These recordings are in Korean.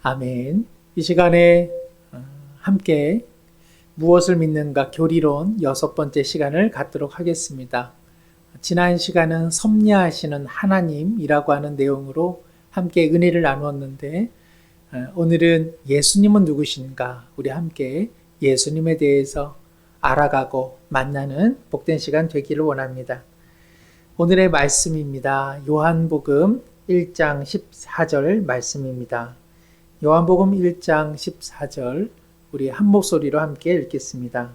아멘. 이 시간에 함께 무엇을 믿는가 교리론 6번째 시간을 갖도록 하겠습니다. 지난 시간은 섭리하시는 하나님이라고 하는 내용으로 함께 은혜를 나누었는데 오늘은 예수님은 누구신가? 우리 함께 예수님에 대해서 알아가고 만나는 복된 시간 되기를 원합니다. 오늘의 말씀입니다. 요한복음 1장 14절 말씀입니다. 요한복음 1장 14절 우리 한 목소리로 함께 읽겠습니다.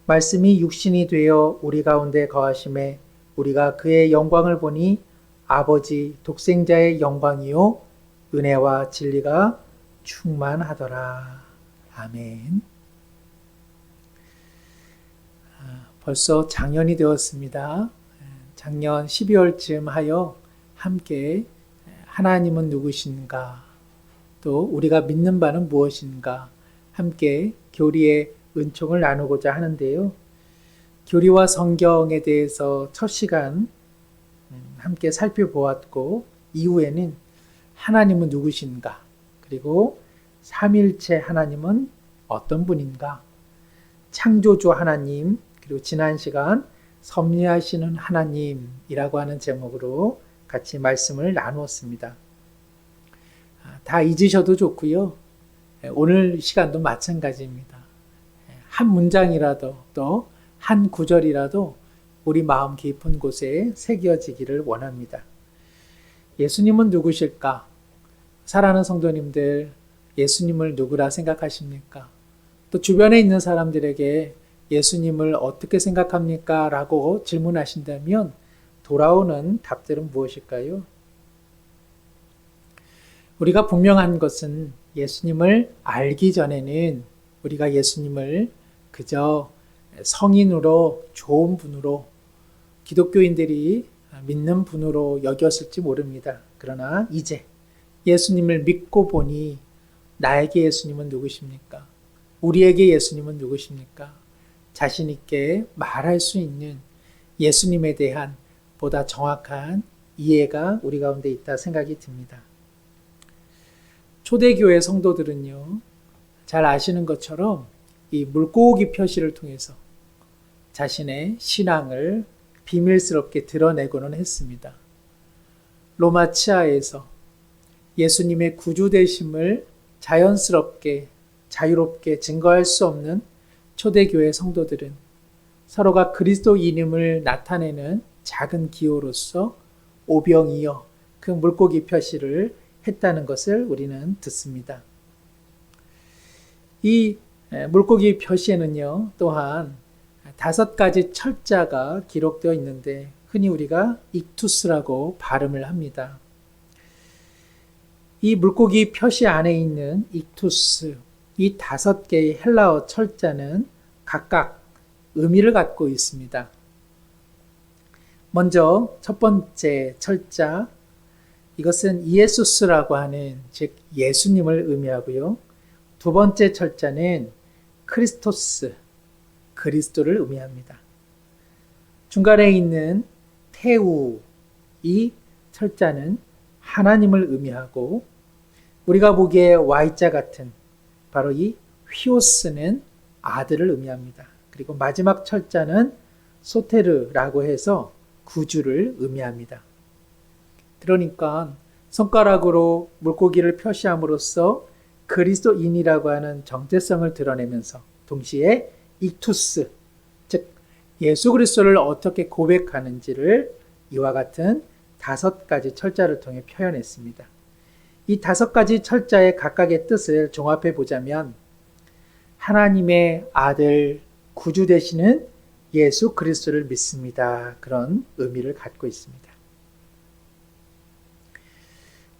말씀이 육신이 되어 우리 가운데 거하심에 우리가 그의 영광을 보니 아버지 독생자의 영광이요 은혜와 진리가 충만하더라. 아멘. 벌써 작년이 되었습니다. 작년 12월쯤 하여 함께 하나님은 누구신가, 또 우리가 믿는 바는 무엇인가 함께 교리의 은총을 나누고자 하는데요. 교리와 성경에 대해서 첫 시간 함께 살펴보았고 이후에는 하나님은 누구신가, 그리고 삼일체 하나님은 어떤 분인가, 창조주 하나님, 그리고 지난 시간 섭리하시는 하나님이라고 하는 제목으로 같이 말씀을 나누었습니다. 다 잊으셔도 좋고요. 오늘 시간도 마찬가지입니다. 한 문장이라도 또 한 구절이라도 우리 마음 깊은 곳에 새겨지기를 원합니다. 예수님은 누구실까? 사랑하는 성도님들, 예수님을 누구라 생각하십니까? 또 주변에 있는 사람들에게 예수님을 어떻게 생각합니까? 라고 질문하신다면 돌아오는 답들은 무엇일까요? 우리가 분명한 것은 예수님을 알기 전에는 우리가 예수님을 그저 성인으로, 좋은 분으로, 기독교인들이 믿는 분으로 여겼을지 모릅니다. 그러나 이제 예수님을 믿고 보니 나에게 예수님은 누구십니까? 우리에게 예수님은 누구십니까? 자신 있게 말할 수 있는 예수님에 대한 보다 정확한 이해가 우리 가운데 있다 생각이 듭니다. 초대교회 성도들은요, 잘 아시는 것처럼 이 물고기 표시를 통해서 자신의 신앙을 비밀스럽게 드러내고는 했습니다. 로마 치하에서 예수님의 구주되심을 자연스럽게, 자유롭게 증거할 수 없는 초대교회 성도들은 서로가 그리스도인임을 나타내는 작은 기호로서 오병이어 그 물고기 표시를 했다는 것을 우리는 듣습니다. 이 물고기 표시에는요, 또한 5가지 철자가 기록되어 있는데 흔히 우리가 익투스라고 발음을 합니다. 이 물고기 표시 안에 있는 익투스, 이 5개의 헬라어 철자는 각각 의미를 갖고 있습니다. 먼저 첫 번째 철자, 이것은 이에수스라고 하는, 즉 예수님을 의미하고요. 두 번째 철자는 크리스토스, 그리스도를 의미합니다. 중간에 있는 테우, 이 철자는 하나님을 의미하고, 우리가 보기에 Y자 같은 바로 이 휘오스는 아들을 의미합니다. 그리고 마지막 철자는 소테르라고 해서 구주를 의미합니다. 그러니까 손가락으로 물고기를 표시함으로써 그리스도인이라고 하는 정체성을 드러내면서 동시에 익투스, 즉 예수 그리스도를 어떻게 고백하는지를 이와 같은 5가지 철자를 통해 표현했습니다. 이 5가지 철자의 각각의 뜻을 종합해 보자면 하나님의 아들, 구주 되시는 예수 그리스도를 믿습니다. 그런 의미를 갖고 있습니다.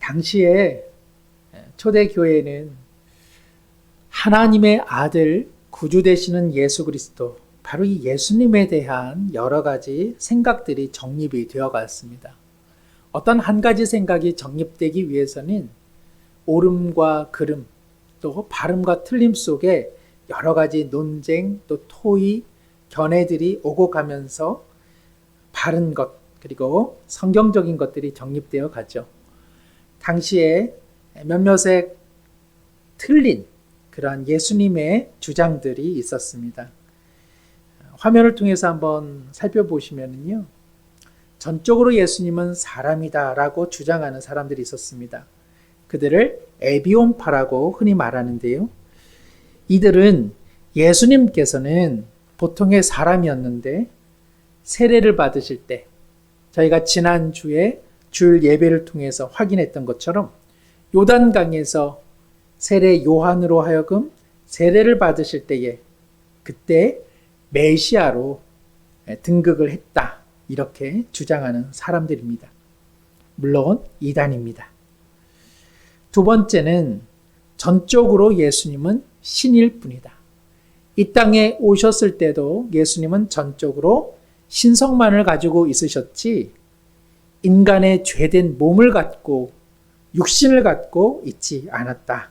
당시에 초대교회는 하나님의 아들, 구주 되시는 예수 그리스도, 바로 이 예수님에 대한 여러 가지 생각들이 정립이 되어 갔습니다. 어떤 한 가지 생각이 정립되기 위해서는 옳음과 그름, 또 바름과 틀림 속에 여러 가지 논쟁, 또 토의, 견해들이 오고 가면서 바른 것, 그리고 성경적인 것들이 정립되어 가죠. 당시에 몇몇의 틀린 그러한 예수님의 주장들이 있었습니다. 화면을 통해서 한번 살펴보시면요. 전적으로 예수님은 사람이다라고 주장하는 사람들이 있었습니다. 그들을 에비온파라고 흔히 말하는데요. 이들은 예수님께서는 보통의 사람이었는데 세례를 받으실 때 저희가 지난주에 주일 예배를 통해서 확인했던 것처럼 요단강에서 세례 요한으로 하여금 세례를 받으실 때에 그때 메시아로 등극을 했다. 이렇게 주장하는 사람들입니다. 물론 이단입니다. 두 번째는 전적으로 예수님은 신일 뿐이다. 이 땅에 오셨을 때도 예수님은 전적으로 신성만을 가지고 있으셨지 인간의 죄된 몸을 갖고 육신을 갖고 있지 않았다.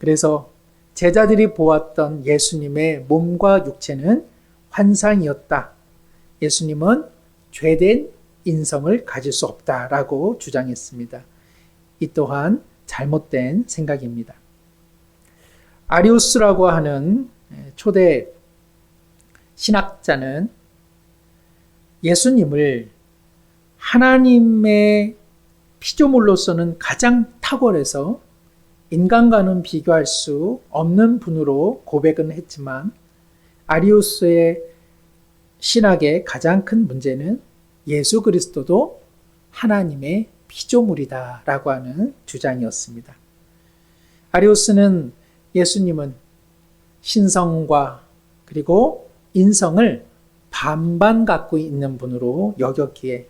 그래서 제자들이 보았던 예수님의 몸과 육체는 환상이었다. 예수님은 죄된 인성을 가질 수 없다라고 주장했습니다. 이 또한 잘못된 생각입니다. 아리우스라고 하는 초대 신학자는 예수님을 하나님의 피조물로서는 가장 탁월해서 인간과는 비교할 수 없는 분으로 고백은 했지만 아리우스의 신학의 가장 큰 문제는 예수 그리스도도 하나님의 피조물이다라고 하는 주장이었습니다. 아리우스는 예수님은 신성과 그리고 인성을 반반 갖고 있는 분으로 여겼기에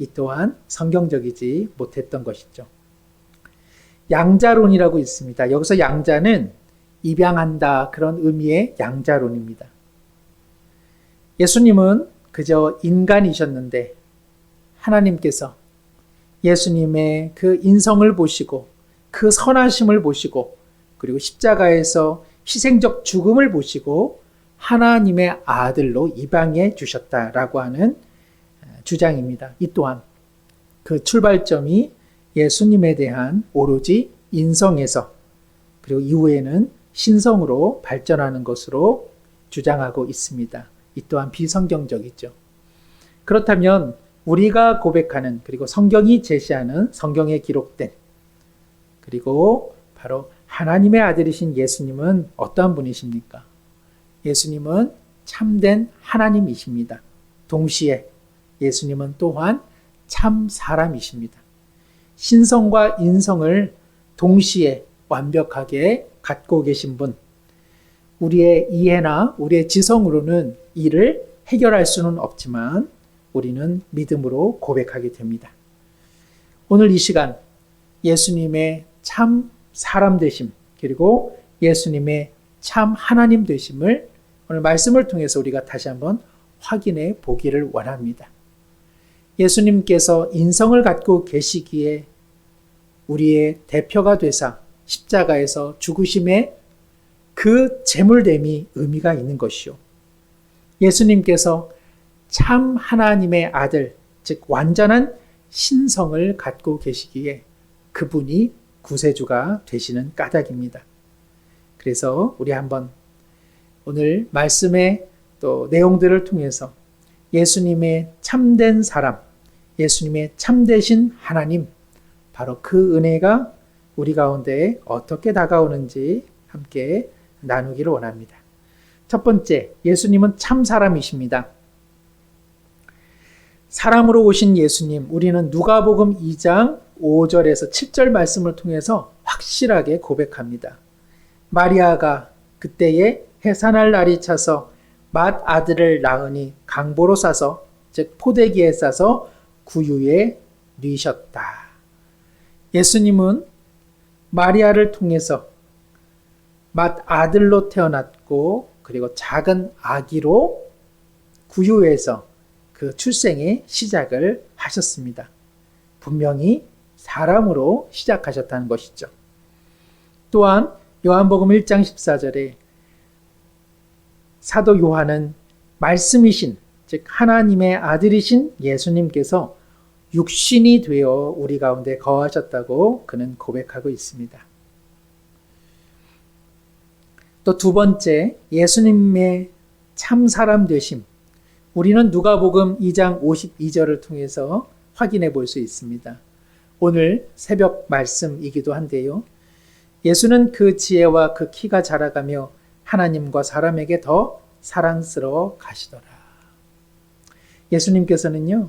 이 또한 성경적이지 못했던 것이죠. 양자론이라고 있습니다. 여기서 양자는 입양한다 그런 의미의 양자론입니다. 예수님은 그저 인간이셨는데 하나님께서 예수님의 그 인성을 보시고 그 선하심을 보시고 그리고 십자가에서 희생적 죽음을 보시고 하나님의 아들로 입양해 주셨다라고 하는 주장입니다. 이 또한 그 출발점이 예수님에 대한 오로지 인성에서 그리고 이후에는 신성으로 발전하는 것으로 주장하고 있습니다. 이 또한 비성경적이죠. 그렇다면 우리가 고백하는 그리고 성경이 제시하는 성경에 기록된 그리고 바로 하나님의 아들이신 예수님은 어떠한 분이십니까? 예수님은 참된 하나님이십니다. 동시에 예수님은 또한 참 사람이십니다. 신성과 인성을 동시에 완벽하게 갖고 계신 분, 우리의 이해나 우리의 지성으로는 이를 해결할 수는 없지만 우리는 믿음으로 고백하게 됩니다. 오늘 이 시간 예수님의 참 사람 되심 그리고 예수님의 참 하나님 되심을 오늘 말씀을 통해서 우리가 다시 한번 확인해 보기를 원합니다. 예수님께서 인성을 갖고 계시기에 우리의 대표가 되사 십자가에서 죽으심의 그 제물됨이 의미가 있는 것이요. 예수님께서 참 하나님의 아들, 즉 완전한 신성을 갖고 계시기에 그분이 구세주가 되시는 까닭입니다. 그래서 우리 한번 오늘 말씀의 또 내용들을 통해서 예수님의 참된 사람, 예수님의 참되신 하나님, 바로 그 은혜가 우리 가운데 어떻게 다가오는지 함께 나누기를 원합니다. 첫 번째, 예수님은 참 사람이십니다. 사람으로 오신 예수님, 우리는 누가복음 2장 5절에서 7절 말씀을 통해서 확실하게 고백합니다. 마리아가 그때에 해산할 날이 차서 맏 아들을 낳으니 강보로 싸서 즉 포대기에 싸서 구유에 뉘셨다. 예수님은 마리아를 통해서 맏 아들로 태어났고 그리고 작은 아기로 구유에서 그 출생의 시작을 하셨습니다. 분명히 사람으로 시작하셨다는 것이죠. 또한 요한복음 1장 14절에 사도 요한은 말씀이신 즉 하나님의 아들이신 예수님께서 육신이 되어 우리 가운데 거하셨다고 그는 고백하고 있습니다. 또 두 번째, 예수님의 참 사람 되심. 우리는 누가복음 2장 52절을 통해서 확인해 볼 수 있습니다. 오늘 새벽 말씀이기도 한데요. 예수는 그 지혜와 그 키가 자라가며 하나님과 사람에게 더 사랑스러워 가시더라. 예수님께서는요,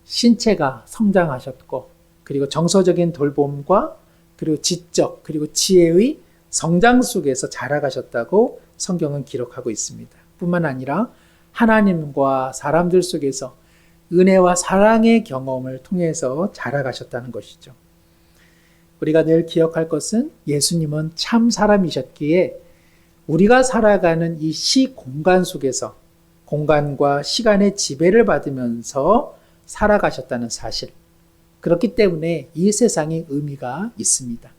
신체가 성장하셨고, 그리고 정서적인 돌봄과 그리고 지적, 그리고 지혜의 성장 속에서 자라가셨다고 성경은 기록하고 있습니다. 뿐만 아니라 하나님과 사람들 속에서 은혜와 사랑의 경험을 통해서 자라가셨다는 것이죠. 우리가 늘 기억할 것은 예수님은 참 사람이셨기에 우리가 살아가는 이 시공간 속에서 공간과 시간의 지배를 받으면서 살아가셨다는 사실. 그렇기 때문에 이 세상에 의미가 있습니다.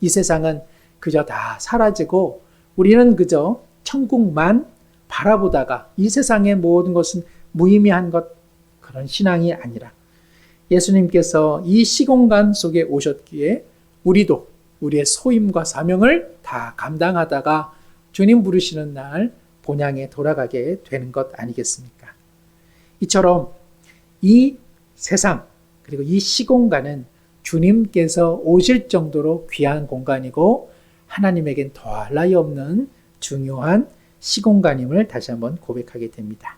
이 세상은 그저 다 사라지고 우리는 그저 천국만 바라보다가 이 세상의 모든 것은 무의미한 것, 그런 신앙이 아니라 예수님께서 이 시공간 속에 오셨기에 우리도 우리의 소임과 사명을 다 감당하다가 주님 부르시는 날 본향에 돌아가게 되는 것 아니겠습니까? 이처럼 이 세상 그리고 이 시공간은 주님께서 오실 정도로 귀한 공간이고 하나님에겐 더할 나위 없는 중요한 시공간임을 다시 한번 고백하게 됩니다.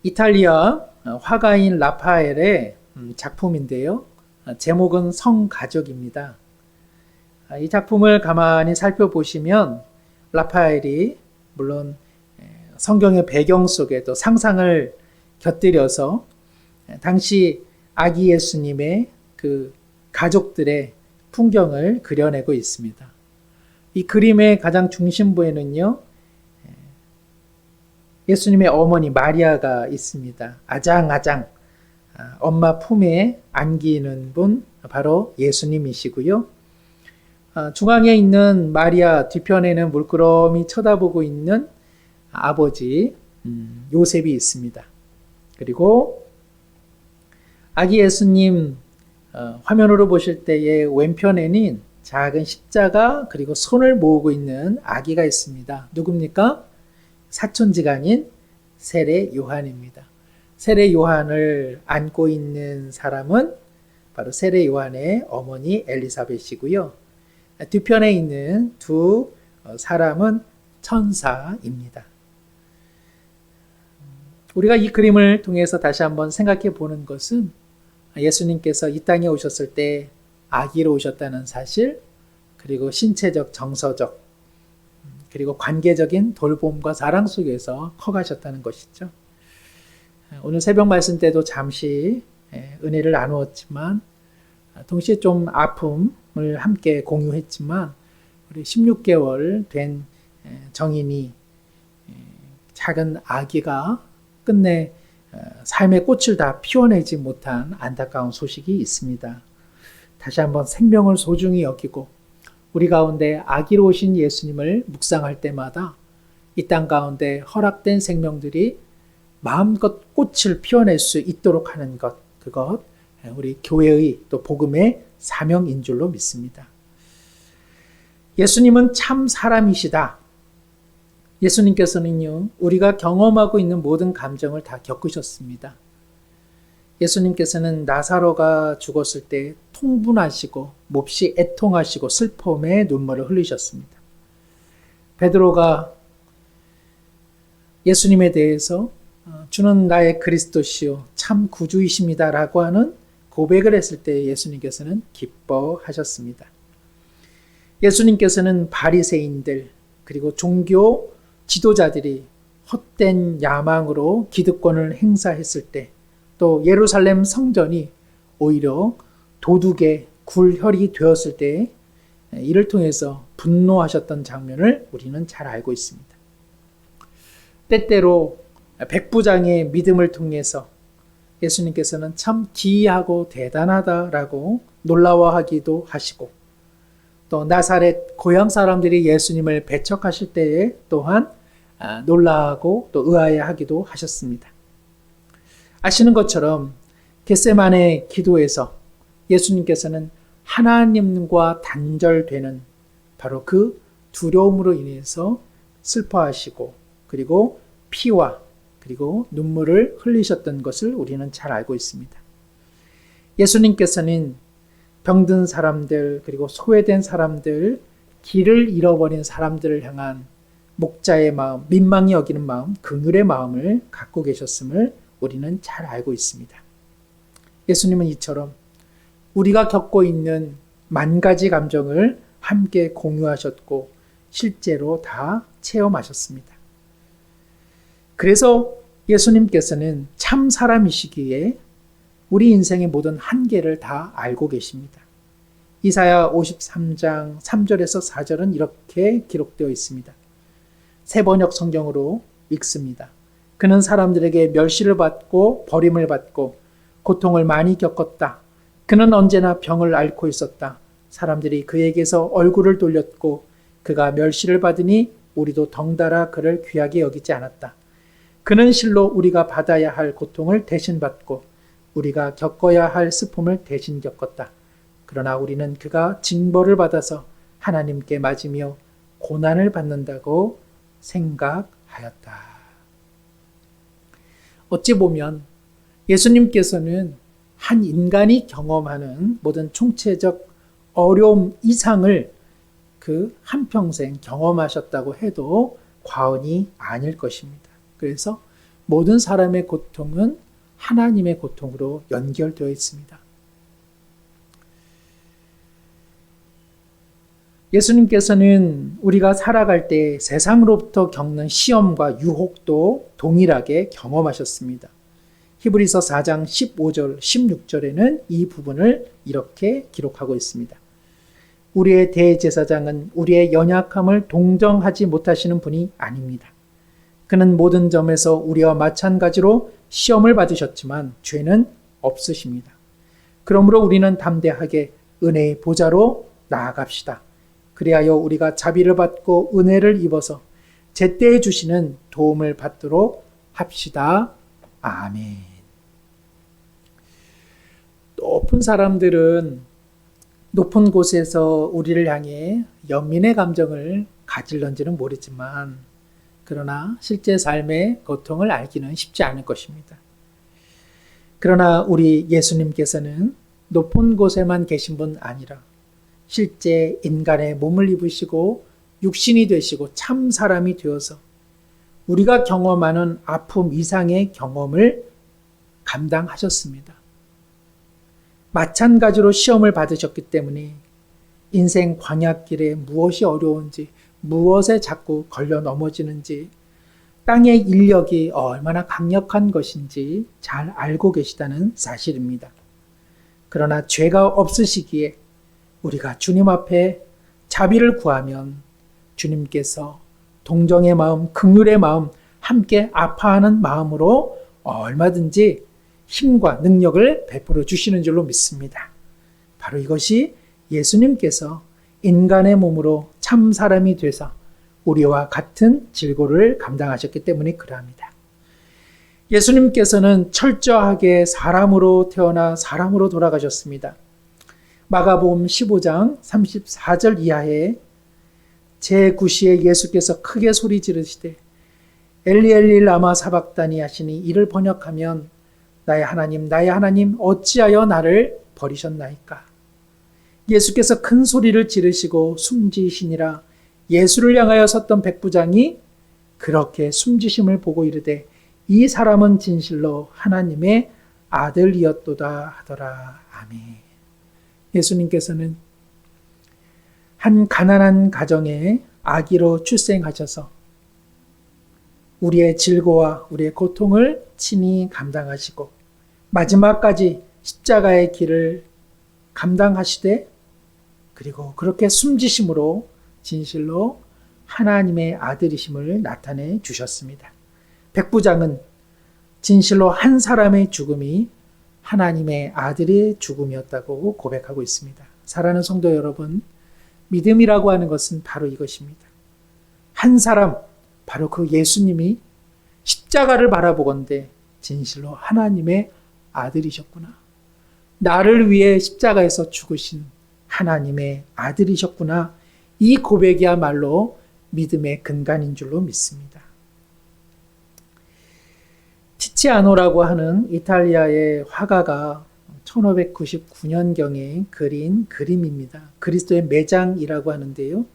이탈리아 화가인 라파엘의 작품인데요. 제목은 성가족입니다. 이 작품을 가만히 살펴보시면 라파엘이 물론 성경의 배경 속에도 상상을 곁들여서 당시 아기 예수님의 그 가족들의 풍경을 그려내고 있습니다. 이 그림의 가장 중심부에는요, 예수님의 어머니 마리아가 있습니다. 아장아장 엄마 품에 안기는 분 바로 예수님이시고요. 중앙에 있는 마리아 뒤편에는 물끄러미 쳐다보고 있는 아버지 요셉이 있습니다. 그리고 아기 예수님 화면으로 보실 때의 왼편에는 작은 십자가 그리고 손을 모으고 있는 아기가 있습니다. 누굽니까? 사촌지간인 세례 요한입니다. 세례 요한을 안고 있는 사람은 바로 세례 요한의 어머니 엘리사벳이고요. 뒤편에 있는 두 사람은 천사입니다. 우리가 이 그림을 통해서 다시 한번 생각해 보는 것은 예수님께서 이 땅에 오셨을 때 아기로 오셨다는 사실, 그리고 신체적, 정서적, 그리고 관계적인 돌봄과 사랑 속에서 커가셨다는 것이죠. 오늘 새벽 말씀 때도 잠시 은혜를 나누었지만 동시에 좀 아픔을 함께 공유했지만 우리 16개월 된 정인이 작은 아기가 끝내 삶의 꽃을 다 피워내지 못한 안타까운 소식이 있습니다. 다시 한번 생명을 소중히 여기고 우리 가운데 아기로 오신 예수님을 묵상할 때마다 이 땅 가운데 허락된 생명들이 마음껏 꽃을 피워낼 수 있도록 하는 것, 그것 우리 교회의 또 복음의 사명인 줄로 믿습니다. 예수님은 참 사람이시다. 예수님께서는요, 우리가 경험하고 있는 모든 감정을 다 겪으셨습니다. 예수님께서는 나사로가 죽었을 때 통분하시고 몹시 애통하시고 슬픔의 눈물을 흘리셨습니다. 베드로가 예수님에 대해서 주는 나의 그리스도시요 참 구주이십니다 라고 하는 고백을 했을 때 예수님께서는 기뻐하셨습니다. 예수님께서는 바리새인들 그리고 종교 지도자들이 헛된 야망으로 기득권을 행사했을 때 또 예루살렘 성전이 오히려 도둑의 굴혈이 되었을 때 이를 통해서 분노하셨던 장면을 우리는 잘 알고 있습니다. 때때로 백부장의 믿음을 통해서 예수님께서는 참 기이하고 대단하다라고 놀라워하기도 하시고 또 나사렛 고향 사람들이 예수님을 배척하실 때에 또한 놀라하고 또 의아해하기도 하셨습니다. 아시는 것처럼 겟세마네 기도에서 예수님께서는 하나님과 단절되는 바로 그 두려움으로 인해서 슬퍼하시고 그리고 피와 그리고 눈물을 흘리셨던 것을 우리는 잘 알고 있습니다. 예수님께서는 병든 사람들 그리고 소외된 사람들, 길을 잃어버린 사람들을 향한 목자의 마음, 민망히 여기는 마음, 긍휼의 마음을 갖고 계셨음을 우리는 잘 알고 있습니다. 예수님은 이처럼 우리가 겪고 있는 만 가지 감정을 함께 공유하셨고 실제로 다 체험하셨습니다. 그래서 예수님께서는 참 사람이시기에 우리 인생의 모든 한계를 다 알고 계십니다. 이사야 53장 3절에서 4절은 이렇게 기록되어 있습니다. 새 번역 성경으로 읽습니다. 그는 사람들에게 멸시를 받고 버림을 받고 고통을 많이 겪었다. 그는 언제나 병을 앓고 있었다. 사람들이 그에게서 얼굴을 돌렸고 그가 멸시를 받으니 우리도 덩달아 그를 귀하게 여기지 않았다. 그는 실로 우리가 받아야 할 고통을 대신 받고 우리가 겪어야 할 슬픔을 대신 겪었다. 그러나 우리는 그가 징벌을 받아서 하나님께 맞으며 고난을 받는다고 생각하였다. 어찌 보면 예수님께서는 한 인간이 경험하는 모든 총체적 어려움 이상을 그 한평생 경험하셨다고 해도 과언이 아닐 것입니다. 그래서 모든 사람의 고통은 하나님의 고통으로 연결되어 있습니다. 예수님께서는 우리가 살아갈 때 세상으로부터 겪는 시험과 유혹도 동일하게 경험하셨습니다. 히브리서 4장 15절, 16절에는 이 부분을 이렇게 기록하고 있습니다. 우리의 대제사장은 우리의 연약함을 동정하지 못하시는 분이 아닙니다. 그는 모든 점에서 우리와 마찬가지로 시험을 받으셨지만 죄는 없으십니다. 그러므로 우리는 담대하게 은혜의 보좌로 나아갑시다. 그리하여 우리가 자비를 받고 은혜를 입어서 제때에 주시는 도움을 받도록 합시다. 아멘. 높은 사람들은 높은 곳에서 우리를 향해 연민의 감정을 가질런지는 모르지만 그러나 실제 삶의 고통을 알기는 쉽지 않을 것입니다. 그러나 우리 예수님께서는 높은 곳에만 계신 분 아니라 실제 인간의 몸을 입으시고 육신이 되시고 참 사람이 되어서 우리가 경험하는 아픔 이상의 경험을 감당하셨습니다. 마찬가지로 시험을 받으셨기 때문에 인생 광야길에 무엇이 어려운지, 무엇에 자꾸 걸려 넘어지는지, 땅의 인력이 얼마나 강력한 것인지 잘 알고 계시다는 사실입니다. 그러나 죄가 없으시기에 우리가 주님 앞에 자비를 구하면 주님께서 동정의 마음, 긍휼의 마음, 함께 아파하는 마음으로 얼마든지 힘과 능력을 베풀어 주시는 줄로 믿습니다. 바로 이것이 예수님께서 인간의 몸으로 참 사람이 되사 우리와 같은 질고를 감당하셨기 때문에 그러합니다. 예수님께서는 철저하게 사람으로 태어나 사람으로 돌아가셨습니다. 마가복음 15장 34절 이하에 제9시에 예수께서 크게 소리 지르시되 엘리 엘리 라마 사박다니 하시니 이를 번역하면 나의 하나님 어찌하여 나를 버리셨나이까. 예수께서 큰 소리를 지르시고 숨지시니라. 예수를 향하여 섰던 백부장이 그렇게 숨지심을 보고 이르되 이 사람은 진실로 하나님의 아들이었도다 하더라. 아멘. 예수님께서는 한 가난한 가정에 아기로 출생하셔서 우리의 질고와 우리의 고통을 친히 감당하시고 마지막까지 십자가의 길을 감당하시되 그리고 그렇게 숨지심으로 진실로 하나님의 아들이심을 나타내 주셨습니다. 백부장은 진실로 한 사람의 죽음이 하나님의 아들의 죽음이었다고 고백하고 있습니다. 사랑하는 성도 여러분, 믿음이라고 하는 것은 바로 이것입니다. 한 사람, 바로 그 예수님이 십자가를 바라보건대 진실로 하나님의 아들이셨구나. 나를 위해 십자가에서 죽으신 하나님의 아들이셨구나. 이 고백이야말로 믿음의 근간인 줄로 믿습니다. 티치아노라고 하는 이탈리아의 화가가 1599년경에 그린 그림입니다. 그리스도의 매장이라고 하는데요.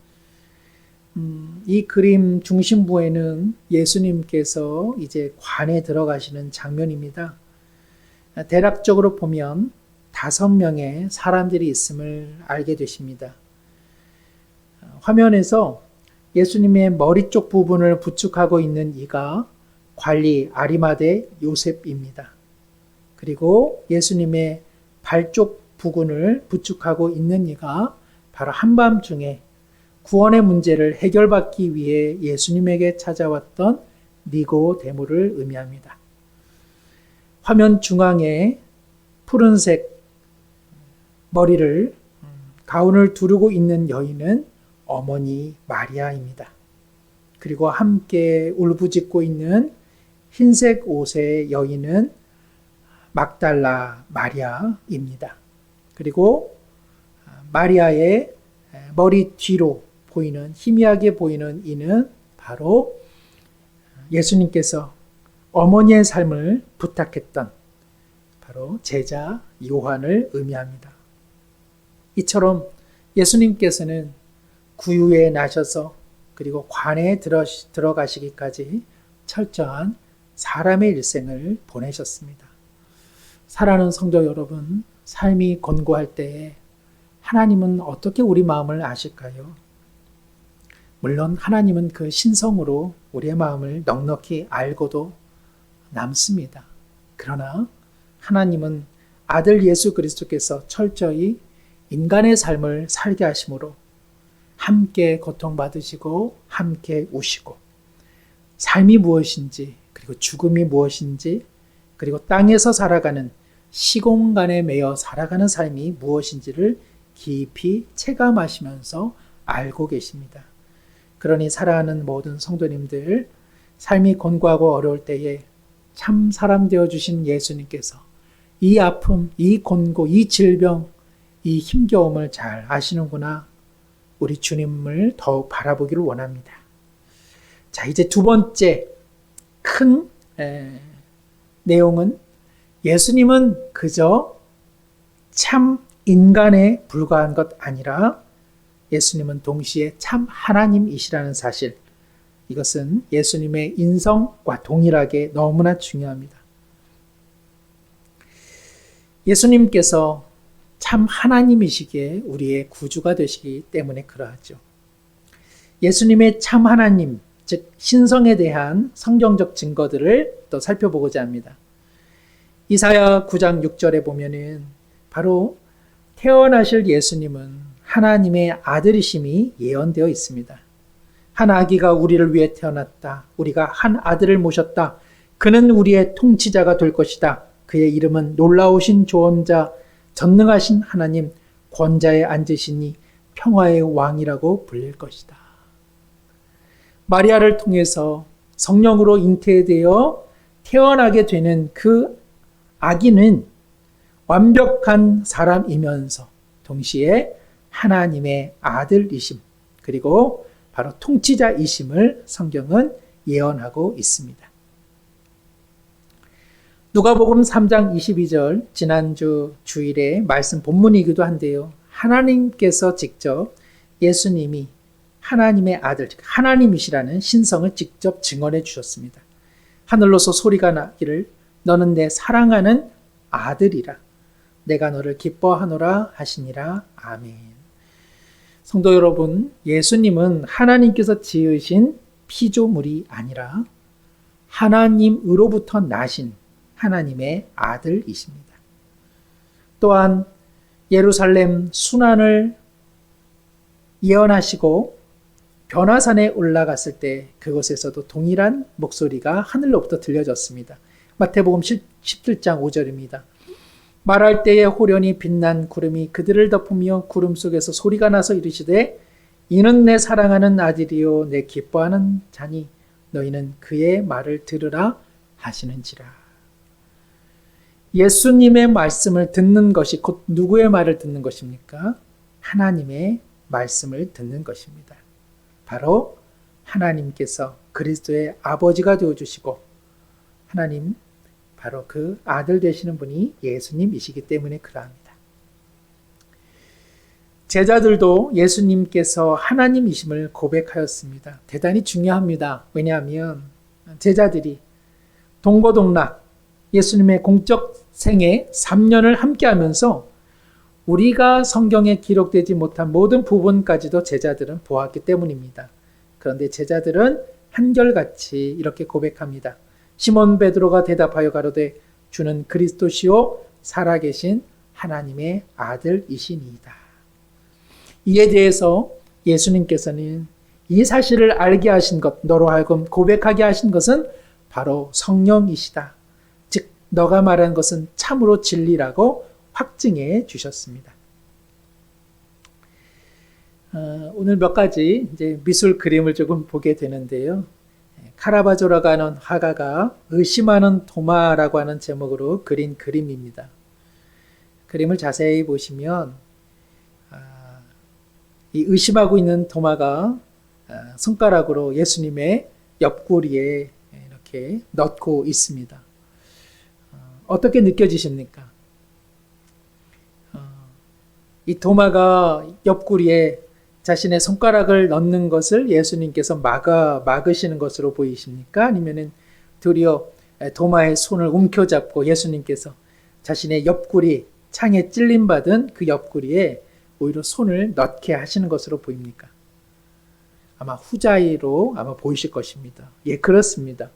이 그림 중심부에는 예수님께서 이제 관에 들어가시는 장면입니다. 대략적으로 보면 5명의 사람들이 있음을 알게 되십니다. 화면에서 예수님의 머리 쪽 부분을 부축하고 있는 이가 관리 아리마대 요셉입니다. 그리고 예수님의 발 쪽 부분을 부축하고 있는 이가 바로 한밤중에 구원의 문제를 해결받기 위해 예수님에게 찾아왔던 니고데모를 의미합니다. 화면 중앙에 푸른색 머리를 가운을 두르고 있는 여인은 어머니 마리아입니다. 그리고 함께 울부짖고 있는 흰색 옷의 여인은 막달라 마리아입니다. 그리고 마리아의 머리 뒤로 보이는, 희미하게 보이는 이는 바로 예수님께서 어머니의 삶을 부탁했던 바로 제자 요한을 의미합니다. 이처럼 예수님께서는 구유에 나셔서 그리고 관에 들어가시기까지 철저한 사람의 일생을 보내셨습니다. 사랑하는 성도 여러분, 삶이 곤고할 때에 하나님은 어떻게 우리 마음을 아실까요? 물론 하나님은 그 신성으로 우리의 마음을 넉넉히 알고도 남습니다. 그러나 하나님은 아들 예수 그리스도께서 철저히 인간의 삶을 살게 하심으로 함께 고통받으시고 함께 우시고 삶이 무엇인지 그리고 죽음이 무엇인지 그리고 땅에서 살아가는 시공간에 매여 살아가는 삶이 무엇인지를 깊이 체감하시면서 알고 계십니다. 그러니 사랑하는 모든 성도님들, 삶이 곤고하고 어려울 때에 참 사람 되어주신 예수님께서 이 아픔, 이 곤고, 이 질병, 이 힘겨움을 잘 아시는구나. 우리 주님을 더욱 바라보기를 원합니다. 자, 이제 두 번째 큰 내용은 예수님은 그저 참 인간에 불과한 것 아니라 예수님은 동시에 참 하나님이시라는 사실, 이것은 예수님의 인성과 동일하게 너무나 중요합니다. 예수님께서 참 하나님이시기에 우리의 구주가 되시기 때문에 그러하죠. 예수님의 참 하나님, 즉 신성에 대한 성경적 증거들을 또 살펴보고자 합니다. 이사야 9장 6절에 보면은 바로 태어나실 예수님은 하나님의 아들이심이 예언되어 있습니다. 한 아기가 우리를 위해 태어났다. 우리가 한 아들을 모셨다. 그는 우리의 통치자가 될 것이다. 그의 이름은 놀라우신 조언자, 전능하신 하나님, 권자에 앉으시니 평화의 왕이라고 불릴 것이다. 마리아를 통해서 성령으로 잉태되어 태어나게 되는 그 아기는 완벽한 사람이면서 동시에 하나님의 아들이심, 그리고 바로 통치자이심을 성경은 예언하고 있습니다. 누가복음 3장 22절, 지난주 주일의 말씀 본문이기도 한데요. 하나님께서 직접 예수님이 하나님의 아들, 즉 하나님이시라는 신성을 직접 증언해 주셨습니다. 하늘로서 소리가 나기를 너는 내 사랑하는 아들이라. 내가 너를 기뻐하노라 하시니라. 아멘. 성도 여러분, 예수님은 하나님께서 지으신 피조물이 아니라 하나님으로부터 나신 하나님의 아들이십니다. 또한 예루살렘 순환을 예언하시고 변화산에 올라갔을 때 그곳에서도 동일한 목소리가 하늘로부터 들려졌습니다. 마태복음 17장 5절입니다. 말할 때에 호련히 빛난 구름이 그들을 덮으며 구름 속에서 소리가 나서 이르시되 이는 내 사랑하는 아들이요 내 기뻐하는 자니 너희는 그의 말을 들으라 하시는지라. 예수님의 말씀을 듣는 것이 곧 누구의 말을 듣는 것입니까? 하나님의 말씀을 듣는 것입니다. 바로 하나님께서 그리스도의 아버지가 되어주시고 하나님, 바로 그 아들 되시는 분이 예수님이시기 때문에 그러합니다. 제자들도 예수님께서 하나님이심을 고백하였습니다. 대단히 중요합니다. 왜냐하면 제자들이 동고동락 예수님의 공적 생애 3년을 함께하면서 우리가 성경에 기록되지 못한 모든 부분까지도 제자들은 보았기 때문입니다. 그런데 제자들은 한결같이 이렇게 고백합니다. 시몬 베드로가 대답하여 가로되 주는 그리스도시요 살아계신 하나님의 아들이시니이다. 이에 대해서 예수님께서는 이 사실을 알게 하신 것, 너로 하여금 고백하게 하신 것은 바로 성령이시다. 즉 너가 말한 것은 참으로 진리라고 확증해 주셨습니다. 오늘 몇 가지 이제 미술 그림을 조금 보게 되는데요. 카라바조라고 하는 화가가 의심하는 도마라고 하는 제목으로 그린 그림입니다. 그림을 자세히 보시면 이 의심하고 있는 도마가 손가락으로 예수님의 옆구리에 이렇게 넣고 있습니다. 어떻게 느껴지십니까? 이 도마가 옆구리에 자신의 손가락을 넣는 것을 예수님께서 막으시는 것으로 보이십니까? 아니면은 도리어 도마의 손을 움켜잡고 예수님께서 자신의 옆구리, 창에 찔림받은 그 옆구리에 오히려 손을 넣게 하시는 것으로 보입니까? 아마 후자로 아마 보이실 것입니다. 예, 그렇습니다.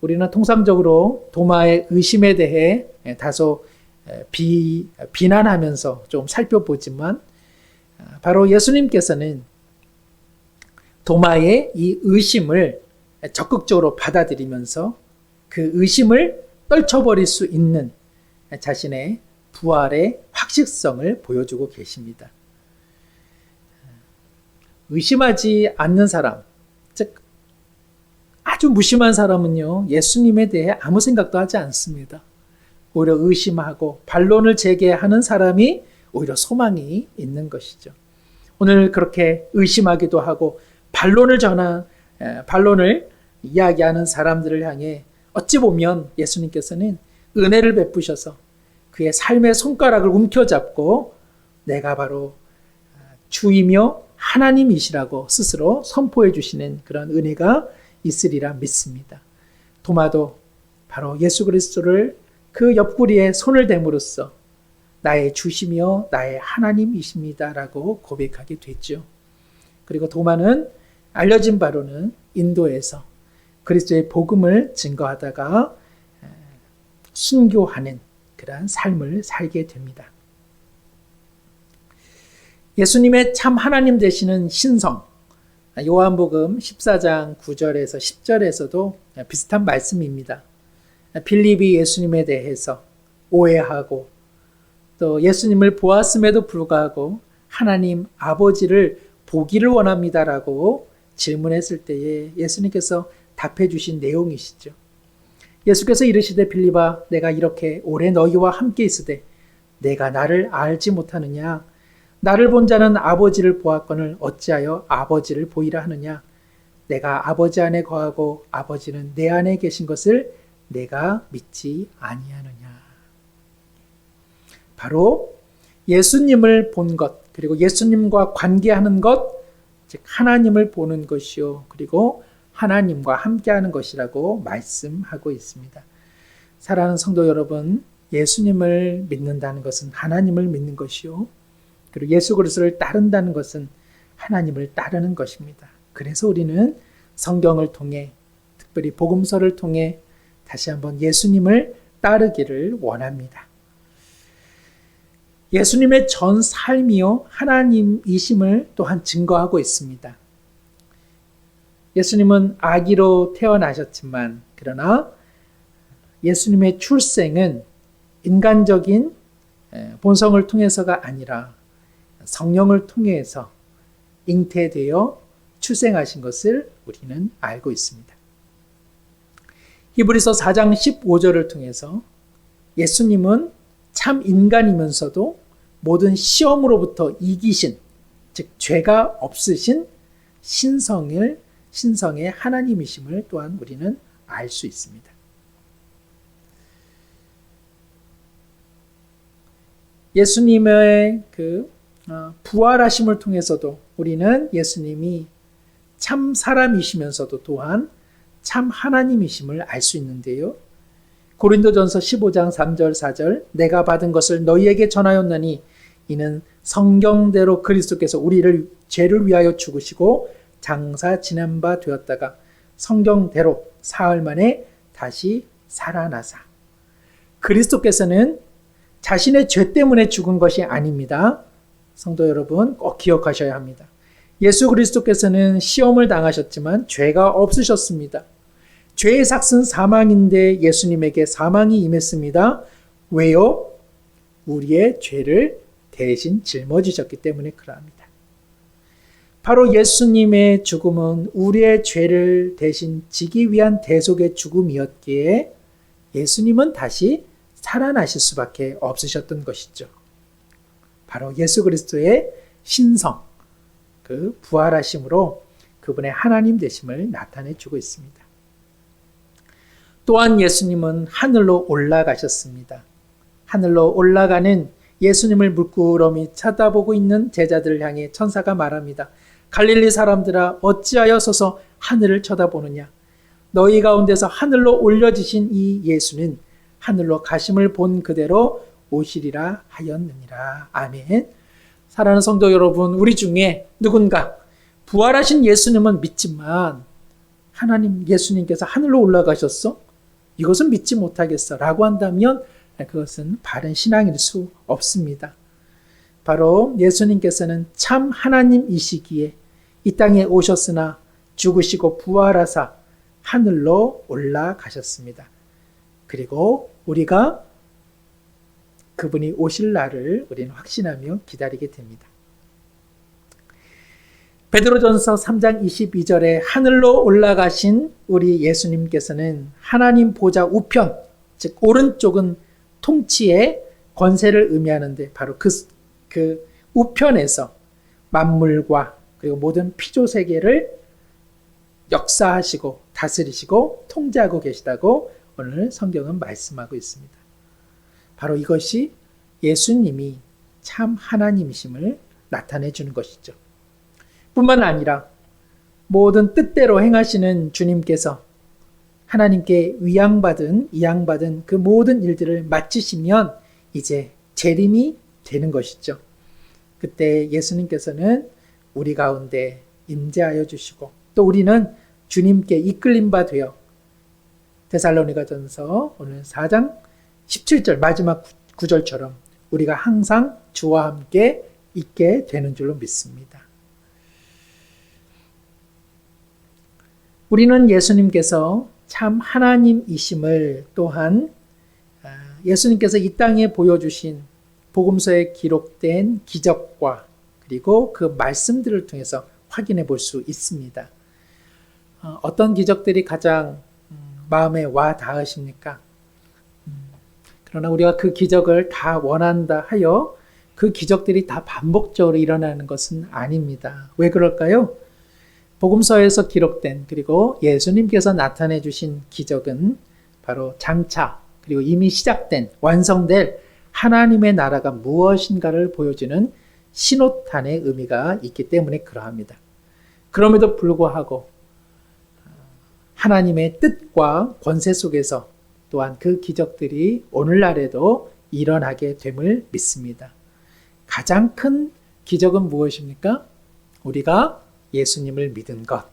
우리는 통상적으로 도마의 의심에 대해 다소 비난하면서 좀 살펴보지만 바로 예수님께서는 도마의 이 의심을 적극적으로 받아들이면서 그 의심을 떨쳐버릴 수 있는 자신의 부활의 확실성을 보여주고 계십니다. 의심하지 않는 사람, 즉 아주 무심한 사람은요, 예수님에 대해 아무 생각도 하지 않습니다. 오히려 의심하고 반론을 제기하는 사람이 오히려 소망이 있는 것이죠. 오늘 그렇게 의심하기도 하고 반론을 이야기하는 사람들을 향해 어찌 보면 예수님께서는 은혜를 베푸셔서 그의 삶의 손가락을 움켜잡고 내가 바로 주이며 하나님이시라고 스스로 선포해 주시는 그런 은혜가 있으리라 믿습니다. 도마도 바로 예수 그리스도를 그 옆구리에 손을 댐으로써 나의 주시며 나의 하나님이십니다라고 고백하게 됐죠. 그리고 도마는 알려진 바로는 인도에서 그리스도의 복음을 증거하다가 순교하는 그러한 삶을 살게 됩니다. 예수님의 참 하나님 되시는 신성, 요한복음 14장 9절에서 10절에서도 비슷한 말씀입니다. 빌립이 예수님에 대해서 오해하고 또 예수님을 보았음에도 불구하고 하나님 아버지를 보기를 원합니다라고 질문했을 때에 예수님께서 답해 주신 내용이시죠. 예수께서 이르시되 빌립아 내가 이렇게 오래 너희와 함께 있으되 내가 나를 알지 못하느냐? 나를 본 자는 아버지를 보았거늘 어찌하여 아버지를 보이라 하느냐? 내가 아버지 안에 거하고 아버지는 내 안에 계신 것을 내가 믿지 아니하느냐? 바로 예수님을 본 것, 그리고 예수님과 관계하는 것, 즉 하나님을 보는 것이요, 그리고 하나님과 함께하는 것이라고 말씀하고 있습니다. 사랑하는 성도 여러분, 예수님을 믿는다는 것은 하나님을 믿는 것이요, 그리고 예수 그리스도를 따른다는 것은 하나님을 따르는 것입니다. 그래서 우리는 성경을 통해, 특별히 복음서를 통해 다시 한번 예수님을 따르기를 원합니다. 예수님의 전 삶이요 하나님이심을 또한 증거하고 있습니다. 예수님은 아기로 태어나셨지만 그러나 예수님의 출생은 인간적인 본성을 통해서가 아니라 성령을 통해서 잉태되어 출생하신 것을 우리는 알고 있습니다. 히브리서 4장 15절을 통해서 예수님은 참 인간이면서도 모든 시험으로부터 이기신, 즉 죄가 없으신 신성의 하나님이심을 또한 우리는 알 수 있습니다. 예수님의 부활하심을 통해서도 우리는 예수님이 참 사람이시면서도 또한 참 하나님이심을 알 수 있는데요. 고린도전서 15장 3절 4절 내가 받은 것을 너희에게 전하였나니 이는 성경대로 그리스도께서 우리를 죄를 위하여 죽으시고 장사 지낸 바 되었다가 성경대로 사흘 만에 다시 살아나사. 그리스도께서는 자신의 죄 때문에 죽은 것이 아닙니다. 성도 여러분 꼭 기억하셔야 합니다. 예수 그리스도께서는 시험을 당하셨지만 죄가 없으셨습니다. 죄의 삭은 사망인데 예수님에게 사망이 임했습니다. 왜요? 우리의 죄를 대신 짊어지셨기 때문에 그러합니다. 바로 예수님의 죽음은 우리의 죄를 대신 지기 위한 대속의 죽음이었기에 예수님은 다시 살아나실 수밖에 없으셨던 것이죠. 바로 예수 그리스도의 신성, 그 부활하심으로 그분의 하나님 되심을 나타내 주고 있습니다. 또한 예수님은 하늘로 올라가셨습니다. 하늘로 올라가는 예수님을 물끄러미 쳐다보고 있는 제자들을 향해 천사가 말합니다. 갈릴리 사람들아 어찌하여 서서 하늘을 쳐다보느냐. 너희 가운데서 하늘로 올려지신 이 예수는 하늘로 가심을 본 그대로 오시리라 하였느니라. 아멘. 사랑하는 성도 여러분, 우리 중에 누군가 부활하신 예수님은 믿지만 하나님 예수님께서 하늘로 올라가셨어? 이것은 믿지 못하겠어 라고 한다면 그것은 바른 신앙일 수 없습니다. 바로 예수님께서는 참 하나님이시기에 이 땅에 오셨으나 죽으시고 부활하사 하늘로 올라가셨습니다. 그리고 우리가 그분이 오실 날을 우리는 확신하며 기다리게 됩니다. 베드로전서 3장 22절에 하늘로 올라가신 우리 예수님께서는 하나님 보좌 우편, 즉 오른쪽은 통치의 권세를 의미하는데 바로 그 우편에서 만물과 그리고 모든 피조 세계를 역사하시고 다스리시고 통제하고 계시다고 오늘 성경은 말씀하고 있습니다. 바로 이것이 예수님이 참 하나님이심을 나타내 주는 것이죠. 뿐만 아니라 모든 뜻대로 행하시는 주님께서 하나님께 이양받은 그 모든 일들을 마치시면 이제 재림이 되는 것이죠. 그때 예수님께서는 우리 가운데 임재하여 주시고 또 우리는 주님께 이끌림 바 되어 데살로니가전서 오늘 4장 17절 마지막 구절처럼 우리가 항상 주와 함께 있게 되는 줄로 믿습니다. 우리는 예수님께서 참 하나님이심을 또한 예수님께서 이 땅에 보여주신 복음서에 기록된 기적과 그리고 그 말씀들을 통해서 확인해 볼 수 있습니다. 어떤 기적들이 가장 마음에 와 닿으십니까? 그러나 우리가 그 기적을 다 원한다 하여 그 기적들이 다 반복적으로 일어나는 것은 아닙니다. 왜 그럴까요? 복음서에서 기록된 그리고 예수님께서 나타내 주신 기적은 바로 장차 그리고 이미 시작된 완성될 하나님의 나라가 무엇인가를 보여주는 신호탄의 의미가 있기 때문에 그러합니다. 그럼에도 불구하고 하나님의 뜻과 권세 속에서 또한 그 기적들이 오늘날에도 일어나게 됨을 믿습니다. 가장 큰 기적은 무엇입니까? 우리가 예수님을 믿은 것,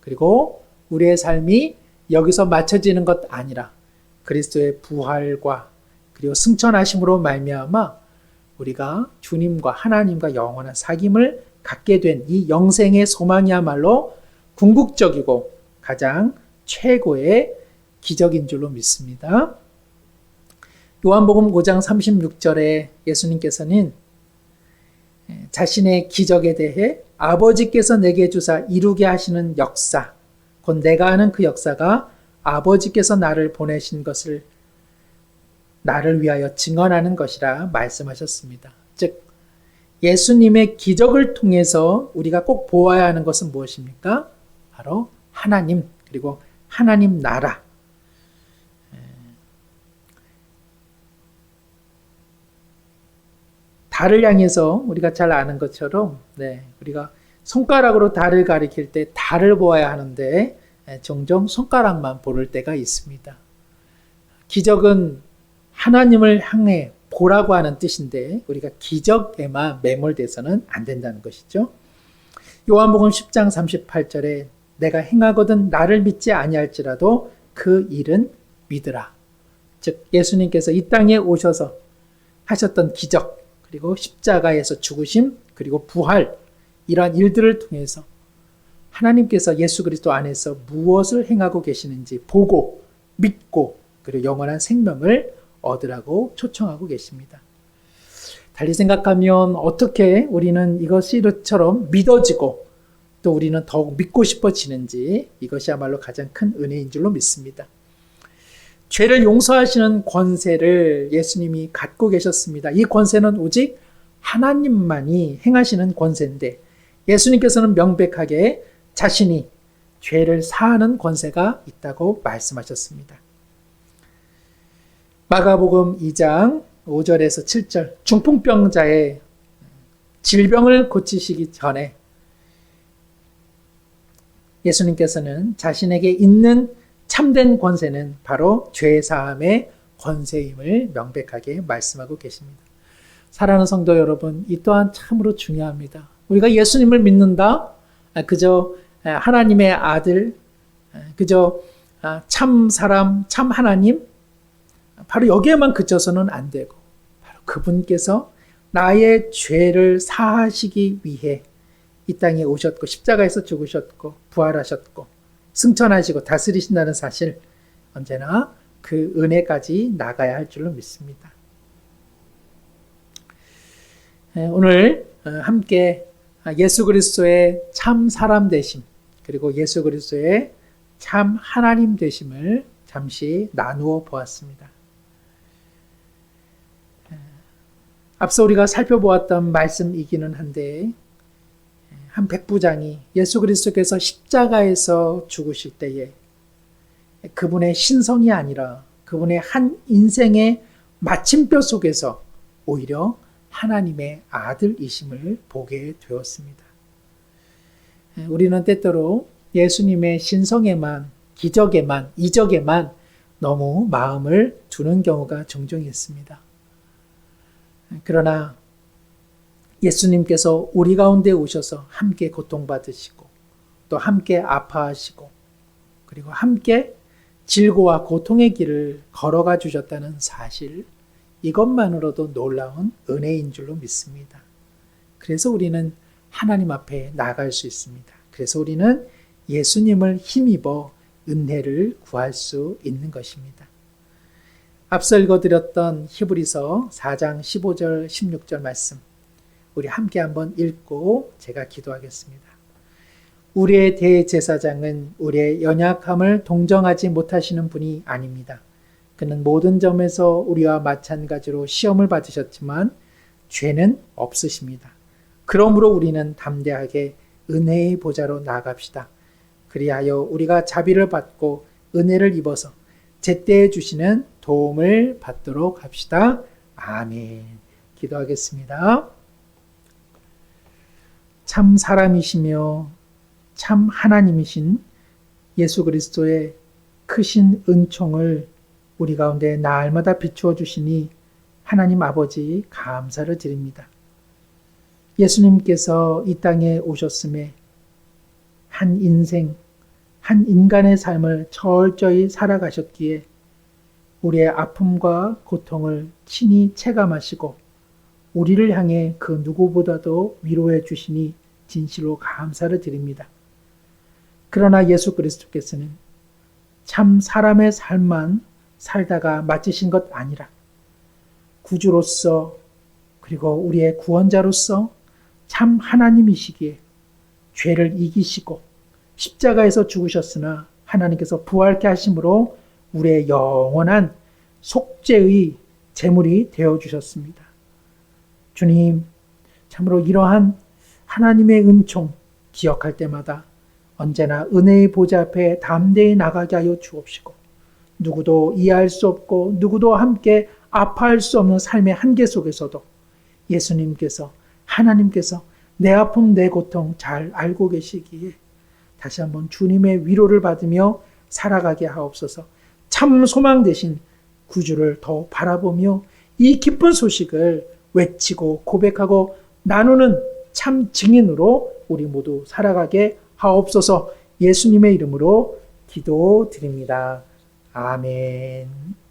그리고 우리의 삶이 여기서 맞춰지는 것 아니라 그리스도의 부활과 그리고 승천하심으로 말미암아 우리가 주님과 하나님과 영원한 사귐을 갖게 된 이 영생의 소망이야말로 궁극적이고 가장 최고의 기적인 줄로 믿습니다. 요한복음 5장 36절에 예수님께서는 자신의 기적에 대해 아버지께서 내게 주사 이루게 하시는 역사, 곧 내가 아는 그 역사가 아버지께서 나를 보내신 것을 나를 위하여 증언하는 것이라 말씀하셨습니다. 즉 예수님의 기적을 통해서 우리가 꼭 보아야 하는 것은 무엇입니까? 바로 하나님, 그리고 하나님 나라. 달을 향해서 우리가 잘 아는 것처럼 우리가 손가락으로 달을 가리킬 때 달을 보아야 하는데 종종 손가락만 보를 때가 있습니다. 기적은 하나님을 향해 보라고 하는 뜻인데 우리가 기적에만 매몰돼서는 안 된다는 것이죠. 요한복음 10장 38절에 내가 행하거든 나를 믿지 아니할지라도 그 일은 믿으라. 즉 예수님께서 이 땅에 오셔서 하셨던 기적, 그리고 십자가에서 죽으심, 그리고 부활, 이러한 일들을 통해서 하나님께서 예수 그리스도 안에서 무엇을 행하고 계시는지 보고 믿고 그리고 영원한 생명을 얻으라고 초청하고 계십니다. 달리 생각하면 어떻게 우리는 이것이 이처럼 믿어지고 또 우리는 더욱 믿고 싶어지는지 이것이야말로 가장 큰 은혜인 줄로 믿습니다. 죄를 용서하시는 권세를 예수님이 갖고 계셨습니다. 이 권세는 오직 하나님만이 행하시는 권세인데 예수님께서는 명백하게 자신이 죄를 사하는 권세가 있다고 말씀하셨습니다. 마가복음 2장 5절에서 7절 중풍병자의 질병을 고치시기 전에 예수님께서는 자신에게 있는 참된 권세는 바로 죄사함의 권세임을 명백하게 말씀하고 계십니다. 사랑하는 성도 여러분, 이 또한 참으로 중요합니다. 우리가 예수님을 믿는다? 그저 하나님의 아들, 그저 참 사람, 참 하나님? 바로 여기에만 그쳐서는 안 되고 바로 그분께서 나의 죄를 사하시기 위해 이 땅에 오셨고 십자가에서 죽으셨고 부활하셨고 승천하시고 다스리신다는 사실 언제나 그 은혜까지 나가야 할 줄로 믿습니다. 오늘 함께 예수 그리스도의 참 사람 되심 그리고 예수 그리스도의 참 하나님 되심을 잠시 나누어 보았습니다. 앞서 우리가 살펴보았던 말씀이기는 한데 한 백부장이 예수 그리스도께서 십자가에서 죽으실 때에 그분의 신성이 아니라 그분의 한 인생의 마침표 속에서 오히려 하나님의 아들이심을 보게 되었습니다. 우리는 때때로 예수님의 신성에만, 기적에만, 이적에만 너무 마음을 두는 경우가 종종 있습니다. 그러나 예수님께서 우리 가운데 오셔서 함께 고통받으시고 또 함께 아파하시고 그리고 함께 질고와 고통의 길을 걸어가 주셨다는 사실, 이것만으로도 놀라운 은혜인 줄로 믿습니다. 그래서 우리는 하나님 앞에 나아갈 수 있습니다. 그래서 우리는 예수님을 힘입어 은혜를 구할 수 있는 것입니다. 앞서 읽어드렸던 히브리서 4장 15절 16절 말씀 우리 함께 한번 읽고 제가 기도하겠습니다. 우리의 대제사장은 우리의 연약함을 동정하지 못하시는 분이 아닙니다. 그는 모든 점에서 우리와 마찬가지로 시험을 받으셨지만 죄는 없으십니다. 그러므로 우리는 담대하게 은혜의 보좌로 나아갑시다. 그리하여 우리가 자비를 받고 은혜를 입어서 제때에 주시는 도움을 받도록 합시다. 아멘. 기도하겠습니다. 참 사람이시며 참 하나님이신 예수 그리스도의 크신 은총을 우리 가운데 날마다 비추어 주시니 하나님 아버지 감사를 드립니다. 예수님께서 이 땅에 오셨음에 한 인생, 한 인간의 삶을 철저히 살아가셨기에 우리의 아픔과 고통을 친히 체감하시고 우리를 향해 그 누구보다도 위로해 주시니 진실로 감사를 드립니다. 그러나 예수 그리스도께서는 참 사람의 삶만 살다가 마치신 것 아니라 구주로서 그리고 우리의 구원자로서 참 하나님이시기에 죄를 이기시고 십자가에서 죽으셨으나 하나님께서 부활케 하심으로 우리의 영원한 속죄의 제물이 되어주셨습니다. 주님, 참으로 이러한 하나님의 은총 기억할 때마다 언제나 은혜의 보좌 앞에 담대히 나가게 하여 주옵시고, 누구도 이해할 수 없고 누구도 함께 아파할 수 없는 삶의 한계 속에서도 예수님께서, 하나님께서 내 아픔 내 고통 잘 알고 계시기에 다시 한번 주님의 위로를 받으며 살아가게 하옵소서. 참 소망 되신 구주를 더 바라보며 이 기쁜 소식을 외치고 고백하고 나누는 참 증인으로 우리 모두 살아가게 하옵소서. 예수님의 이름으로 기도드립니다. 아멘.